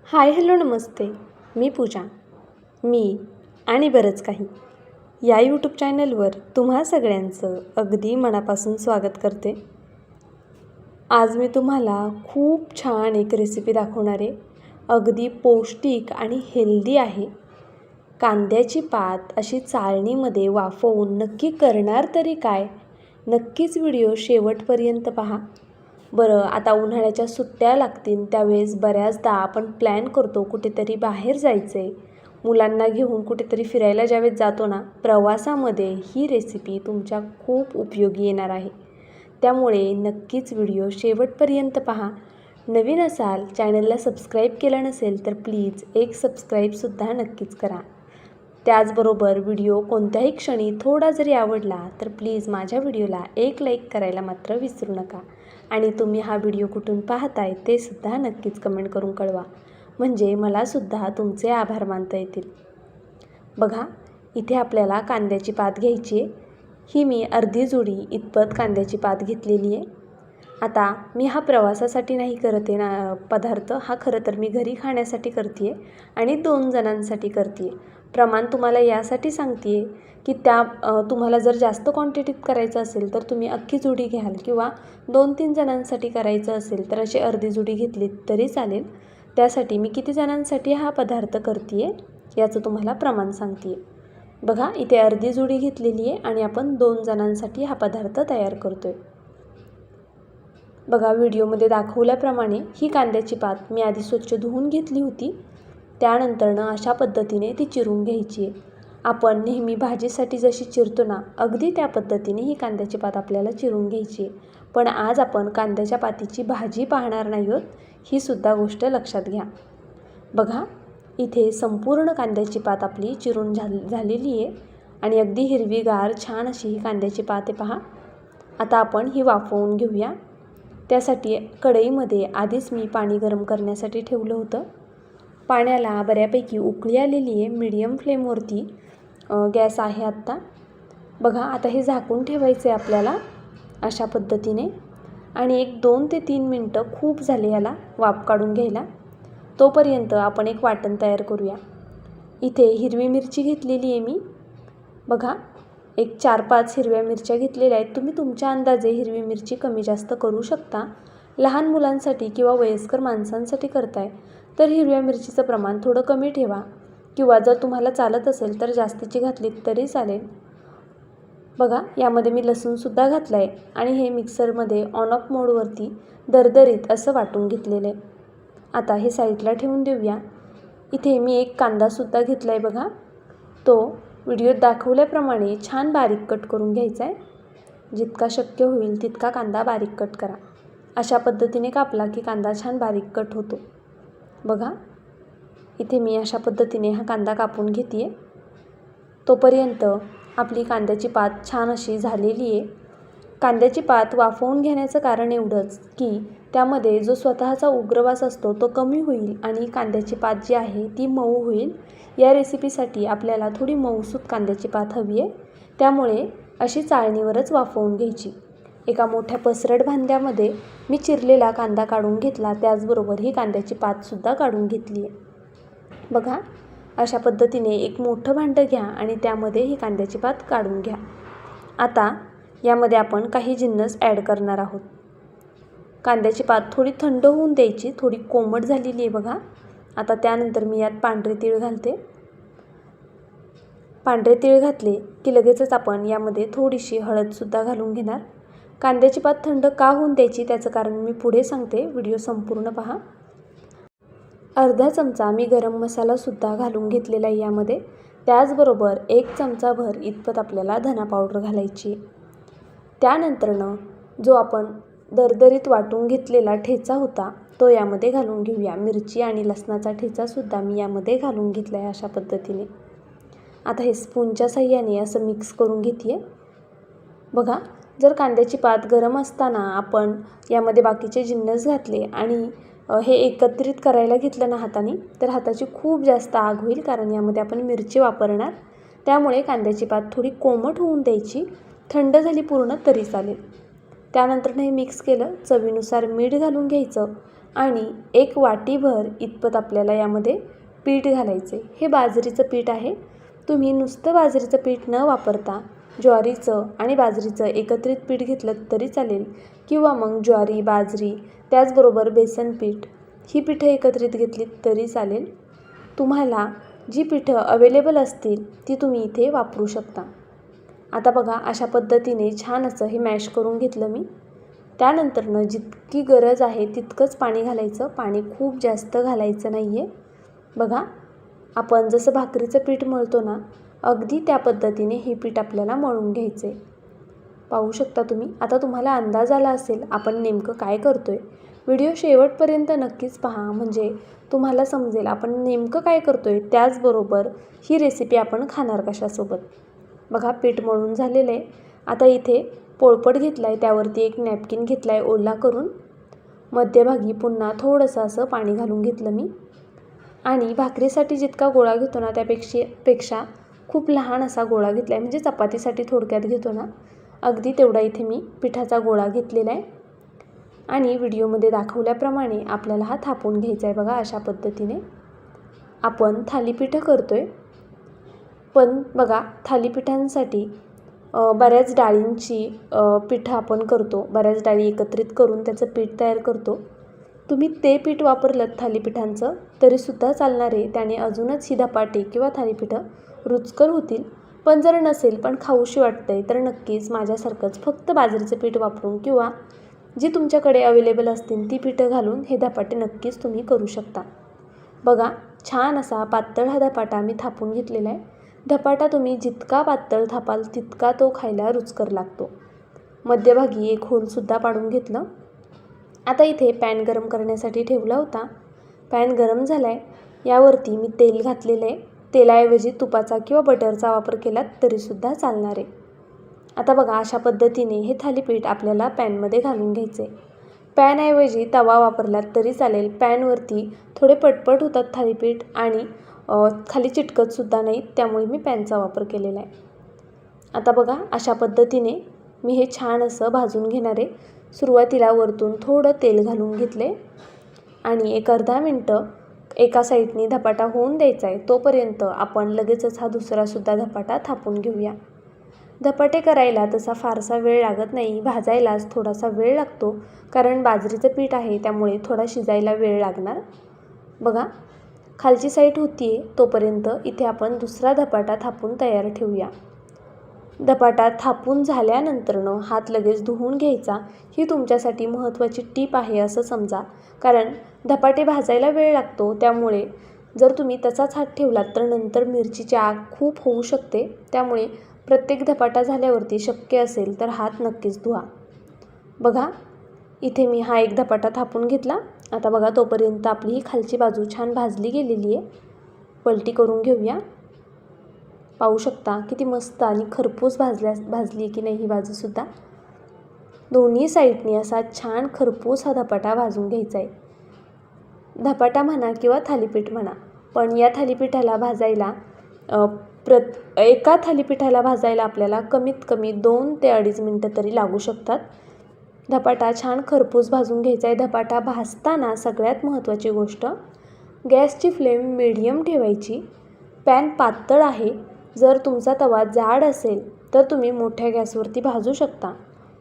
Hi hello नमस्ते. मी पूजा. मी आणि बरंच काही या यूट्यूब चॅनलवर तुम्हा सगळ्यांचं अगदी मनापासून स्वागत करते. आज मी तुम्हाला खूप छान एक रेसिपी दाखवणार आहे. अगदी पौष्टिक आणि हेल्दी आहे. कांद्याची पात अशी चाळणीमध्ये वाफवून नक्की करणार तरी काय? नक्कीच व्हिडिओ शेवटपर्यंत पहा. बरं, आता उन्हाळ्याच्या सुट्ट्या लागतील त्यावेळेस बऱ्याचदा आपण प्लॅन करतो कुठेतरी बाहेर जायचं आहे. मुलांना घेऊन कुठेतरी फिरायला ज्यावेळेस जातो ना, प्रवासामध्ये ही रेसिपी तुमच्या खूप उपयोगी येणार आहे. त्यामुळे नक्कीच व्हिडिओ शेवटपर्यंत पहा. नवीन असाल, चॅनलला सबस्क्राईब केलं नसेल तर प्लीज एक सबस्क्राईबसुद्धा नक्कीच करा. त्याचबरोबर व्हिडिओ कोणत्याही क्षणी थोडा जरी आवडला तर प्लीज माझ्या व्हिडिओला एक लाईक करायला मात्र विसरू नका. आणि तुम्ही हा व्हिडिओ कुठून पाहताय ते सुद्धा नक्कीच कमेंट करून कळवा, म्हणजे मलासुद्धा तुमचे आभार मानता येतील. बघा, इथे आपल्याला कांद्याची पात घ्यायची आहे. ही मी अर्धी जुडी इतपत कांद्याची पात घेतलेली आहे. आता मी हा प्रवासासाठी नाही करते ना पदार्थ, हा खरं तर मी घरी खाण्यासाठी करते आहे आणि 2 जणांसाठी करते आहे. प्रमाण तुम्हाला यासाठी सांगते आहे की तुम्हाला जर जास्त क्वांटिटीत करायचं असेल तर तुम्ही अख्खी जुडी घ्याल, किंवा 2-3 जणांसाठी करायचं असेल तर अशी अर्धी जुडी घेतली तरी चालेल. त्यासाठी मी किती जणांसाठी हा पदार्थ करते आहे याचं तुम्हाला प्रमाण सांगते आहे. बघा, इथे अर्धी जुडी घेतलेली आहे आणि आपण 2 जणांसाठी हा पदार्थ तयार करतो आहे. बघा, व्हिडिओमध्ये दाखवल्याप्रमाणे ही कांद्याची पात मी आधी स्वच्छ धुवून घेतली होती. त्यानंतरनं अशा पद्धतीने ती चिरून घ्यायची आहे. आपण नेहमी भाजीसाठी जशी चिरतो ना, अगदी त्या पद्धतीने ही कांद्याची पात आपल्याला चिरून घ्यायची आहे. पण आज आपण कांद्याच्या पातीची भाजी पाहणार नाही आहोत, ही सुद्धा गोष्ट लक्षात घ्या. बघा, इथे संपूर्ण कांद्याची पात आपली चिरून झालेली आहे आणि अगदी हिरवीगार छान अशी ही कांद्याची पात आहे पहा. आता आपण ही वाफवून घेऊया. त्यासाठी कढईमध्ये आधीच मी पाणी गरम करण्यासाठी ठेवलं होतं. पाण्याला बऱ्यापैकी उकळी आलेली आहे. मीडियम फ्लेमवरती गॅस आहे आत्ता. बघा, आता हे झाकून ठेवायचं आहे आपल्याला अशा पद्धतीने आणि एक 2 ते 3 मिनटं खूप झाले याला वाफ काढून घ्यायला. तोपर्यंत आपण एक वाटण तयार करूया. इथे हिरवी मिरची घेतलेली आहे मी. बघा, एक 4-5 हिरव्या मिरच्या घेतलेल्या आहेत. तुम्ही तुमच्या अंदाजे हिरवी मिरची कमी जास्त करू शकता. लहान मुलांसाठी किंवा वयस्कर माणसांसाठी करताय तर हिरव्या मिरचीचं प्रमाण थोडं कमी ठेवा, किंवा जर तुम्हाला चालत असेल तर जास्तीची घातली तरी चालेल. बघा, यामध्ये मी लसूणसुद्धा घातला आहे आणि हे मिक्सरमध्ये ऑन ऑफ मोडवरती दरदरीत असं वाटून घेतलेलं आहे. आता हे साईडला ठेवून देऊया. इथे मी एक कांदासुद्धा घेतला आहे. बघा, तो व्हिडिओत दाखवल्याप्रमाणे छान बारीक कट करून घ्यायचा आहे. जितका शक्य होईल तितका कांदा बारीक कट करा. अशा पद्धतीने कापला की कांदा छान बारीक कट होतो. बघा, इथे मी अशा पद्धतीने हा कांदा कापून घेते आहे. तोपर्यंत आपली कांद्याची पात छान अशी झालेली आहे. कांद्याची पात वाफवून घेण्याचं कारण एवढंच की त्यामध्ये जो स्वतःचा उग्रवास असतो तो कमी होईल आणि कांद्याची पात जी आहे ती मऊ होईल. या रेसिपीसाठी आपल्याला थोडी मऊसूत कांद्याची पात हवी आहे. त्यामुळे अशी चाळणीवरच वाफवून घ्यायची. एका मोठ्या पसरट भांड्यामध्ये मी चिरलेला कांदा काढून घेतला, त्याचबरोबर ही कांद्याची पातसुद्धा काढून घेतली आहे. बघा, अशा पद्धतीने एक मोठं भांडं घ्या आणि त्यामध्ये ही कांद्याची पात काढून घ्या. आता यामध्ये आपण काही जिन्नस ॲड करणार आहोत. कांद्याची पात थोडी थंड होऊन द्यायची, थोडी कोमट झालेली आहे बघा. आता त्यानंतर मी यात पांढरे तीळ घालते. पांढरे तीळ घातले की लगेचच आपण यामध्ये थोडीशी हळदसुद्धा घालून घेणार. कांद्याची पात थंड का होऊन द्यायची त्याचं कारण मी पुढे सांगते, व्हिडिओ संपूर्ण पहा. अर्धा चमचा मी गरम मसालासुद्धा घालून घेतलेला आहे यामध्ये. त्याचबरोबर 1 चमचाभर इतपत आपल्याला धना पावडर घालायची. त्यानंतरनं जो आपण दरदरीत वाटून घेतलेला ठेचा होता तो यामध्ये घालून घेऊया. मिरची आणि लसणाचा ठेचासुद्धा मी यामध्ये घालून घेतला आहे अशा पद्धतीने. आता हे स्पूनच्या साहाय्याने असं मिक्स करून घेते आहे. बघा, जर कांद्याची पात गरम असताना आपण यामध्ये बाकीचे जिन्नस घातले आणि हे एकत्रित करायला घेतलं ना हाताने, तर हाताची खूप जास्त आग होईल, कारण यामध्ये आपण मिरची वापरणार. त्यामुळे कांद्याची पात थोडी कोमट होऊन द्यायची. थंड झाली पूर्ण तरी चालेल. त्यानंतर हे मिक्स केलं. चवीनुसार मीठ घालून घ्यायचं आणि 1 वाटीभर इतपत आपल्याला यामध्ये पीठ घालायचं आहे. हे बाजरीचं पीठ आहे. तुम्ही नुसतं बाजरीचं पीठ न वापरता ज्वारीचं आणि बाजरीचं एकत्रित पीठ घेतलं तरी चालेल, किंवा मग ज्वारी, बाजरी त्याचबरोबर बेसन पीठ ही पिठं एकत्रित घेतली तरी चालेल. तुम्हाला जी पिठं अवेलेबल असतील ती तुम्ही इथे वापरू शकता. आता बघा, अशा पद्धतीने छान असं हे मॅश करून घेतलं मी. त्यानंतरनं जितकी गरज आहे तितकंच पाणी घालायचं. पाणी खूप जास्त घालायचं नाही आहे. बघा, आपण जसं भाकरीचं पीठ मळतो ना, अगदी त्या पद्धतीने हे पीठ आपल्याला मळून घ्यायचं आहे. पाहू शकता तुम्ही. आता तुम्हाला अंदाज आला असेल आपण नेमकं काय करतो आहे. व्हिडिओ शेवटपर्यंत नक्कीच पहा, म्हणजे तुम्हाला समजेल आपण नेमकं काय करतो आहे. त्याचबरोबर ही रेसिपी आपण खाणार कशासोबत. बघा, पीठ मळून झालेलं आहे. आता इथे पोळपट घेतला आहे, त्यावरती एक नॅपकिन घेतला आहे ओला करून. मध्यभागी पुन्हा थोडंसं असं पाणी घालून घेतलं मी. आणि भाकरीसाठी जितका गोळा घेतो ना त्यापेक्षा खूप लहान असा गोळा घेतला आहे, म्हणजे चपातीसाठी थोडक्यात घेतो ना, अगदी तेवढा इथे मी पिठाचा गोळा घेतलेला आहे. आणि व्हिडिओमध्ये दाखवल्याप्रमाणे आपल्याला हा थापून घ्यायचा आहे. बघा, अशा पद्धतीने आपण थालीपीठं करतो आहे. पण बघा, थालीपीठांसाठी बऱ्याच डाळींची पिठं आपण करतो. बऱ्याच डाळी एकत्रित करून त्याचं पीठ तयार करतो. तुम्ही ते पीठ वापरलं थालीपीठांचं तरीसुद्धा चालणार आहे. त्याने अजूनच ही धपाटे किंवा थालीपीठं रुचकर होतील. पण जर नसेल पण खाऊशी वाटतंय तर नक्कीच माझ्यासारखंच फक्त बाजरीचं पीठ वापरून किंवा जी तुमच्याकडे अवेलेबल असतील ती पिठं घालून हे धपाटे नक्कीच तुम्ही करू शकता. बघा, छान असा पातळ हा धपाटा मी थापून घेतलेला आहे. धपाटा तुम्ही जितका पातळ थापाल तितका तो खायला रुचकर लागतो. मध्यभागी एक होलसुद्धा पाडून घेतलं. आता इथे पॅन गरम करण्यासाठी ठेवला होता. पॅन गरम झाला आहे. यावरती मी तेल घातलेलं आहे. तेलाऐवजी तुपाचा किंवा बटरचा वापर केलात तरीसुद्धा चालणार आहे. आता बघा, अशा पद्धतीने हे थालीपीठ आपल्याला पॅनमध्ये घालून घ्यायचे. पॅनऐवजी तवा वापरलात तरी चालेल. पॅनवरती थोडे पटपट होतात थालीपीठ आणि खाली चिटकतसुद्धा नाहीत, त्यामुळे मी पॅनचा वापर केलेला आहे. आता बघा, अशा पद्धतीने मी हे छान असं भाजून घेणार आहे. सुरुवातीला वरतून थोडं तेल घालून घेतले आणि एक अर्धा मिनटं एका साईडने धपाटा होऊन द्यायचा आहे. तोपर्यंत आपण लगेचच हा दुसरासुद्धा धपाटा थापून घेऊया. धपाटे करायला तसा फारसा वेळ लागत नाही, भाजायलाच थोडासा वेळ लागतो, कारण बाजरीचं पीठ आहे त्यामुळे थोडा शिजायला वेळ लागणार. बघा, खालची साईड होती आहे तोपर्यंत इथे आपण दुसरा धपाटा थापून तयार ठेवूया. धपाटा थापून झाल्यानंतरनं हात लगेच धुवून घ्यायचा. ही तुमच्यासाठी महत्त्वाची टीप आहे असं समजा, कारण धपाटे भाजायला वेळ लागतो. त्यामुळे जर तुम्ही तसाच हात ठेवलात तर नंतर मिरचीची आग खूप होऊ शकते. त्यामुळे प्रत्येक धपाटा झाल्यावरती शक्य असेल तर हात नक्कीच धुवा. बघा, इथे मी हा एक धपाटा थापून घेतला. आता बघा, तोपर्यंत आपली ही खालची बाजू छान भाजली गेलेली आहे. पलटी करून घेऊया. पाहू शकता किती मस्त आणि खरपूस भाजली की नाही ही बाजूसुद्धा. दोन्ही साईडनी असा छान खरपूस हा धपाटा भाजून घ्यायचा आहे. धपाटा म्हणा किंवा थालीपीठ म्हणा, पण या थालीपीठाला भाजायला एका थालीपीठाला भाजायला आपल्याला कमीत कमी 2 ते 2.5 मिनटं तरी लागू शकतात. धपाटा छान खरपूस भाजून घ्यायचा आहे. धपाटा भाजताना सगळ्यात महत्त्वाची गोष्ट, गॅसची फ्लेम मीडियम ठेवायची. पॅन पातळ आहे. जर तुमचा तवा जाड असेल तर तुम्ही मोठ्या गॅसवरती भाजू शकता,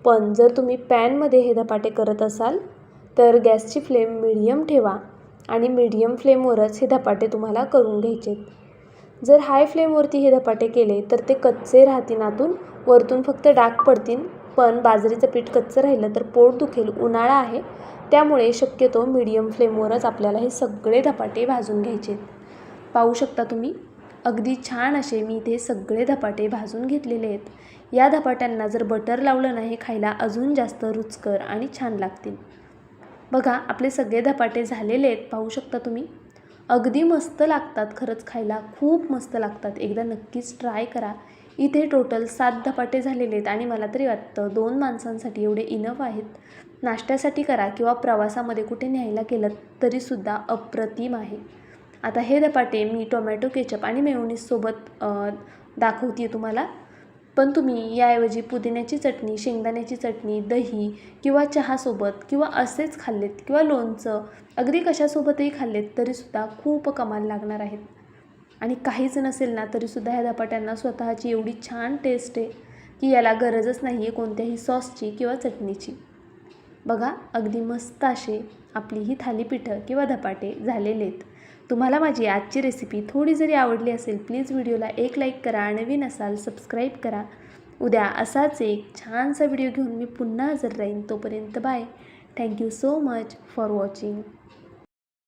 पण जर तुम्ही पॅनमध्ये हे धपाटे करत असाल तर गॅसची फ्लेम मीडियम ठेवा आणि मीडियम फ्लेमवरच हे धपाटे तुम्हाला करून घ्यायचे. जर हाय फ्लेमवरती हे धपाटे केले तर ते कच्चे राहतील, आतून वरतून फक्त डाग पडतील. पण बाजरीचं पीठ कच्चं राहिलं तर पोट दुखेल. उन्हाळा आहे त्यामुळे शक्यतो मीडियम फ्लेमवरच आपल्याला हे सगळे धपाटे भाजून घ्यायचे. पाहू शकता तुम्ही, अगदी छान असे मी इथे सगळे धपाटे भाजून घेतलेले आहेत. या धपाट्यांना जर बटर लावलं ना, हे खायला अजून जास्त रुचकर आणि छान लागतील. बघा, आपले सगळे धपाटे झालेले आहेत. पाहू शकता तुम्ही, अगदी मस्त लागतात. खरंच खायला खूप मस्त लागतात. एकदा नक्कीच ट्राय करा. इथे टोटल 7 धपाटे झालेले आहेत आणि मला तरी वाटतं 2 माणसांसाठी एवढे इनफ आहेत. नाश्त्यासाठी करा किंवा प्रवासामध्ये कुठे न्यायला केलं तरीसुद्धा अप्रतिम आहे. आता हे धपाटे मी टोमॅटो केचप आणि मेयोनीजसोबत दाखवते तुम्हाला. पण तुम्ही याऐवजी पुदिन्याची चटणी, शेंगदाण्याची चटणी, दही किंवा चहासोबत किंवा असेच खाल्लेत किंवा लोणचं अगदी कशासोबतही खाल्लेत तरीसुद्धा खूप कमाल लागणार आहेत. आणि काहीच नसेल ना तरीसुद्धा ह्या धपाट्यांना स्वतःची एवढी छान टेस्ट आहे की याला गरजच नाही आहे कोणत्याही सॉसची किंवा चटणीची. बघा अगदी मस्त असे आपली ही थालीपीठं किंवा धपाटे झालेले आहेत. तुम्हाला माझी आजची रेसिपी थोडी जरी आवडली असेल प्लीज व्हिडिओला एक लाईक करा, नवीन असाल सबस्क्राईब करा. उद्या असाच एक छानसा व्हिडिओ घेऊन मी पुन्हा हजर राहीन. तोपर्यंत bye. Thank you so much for watching.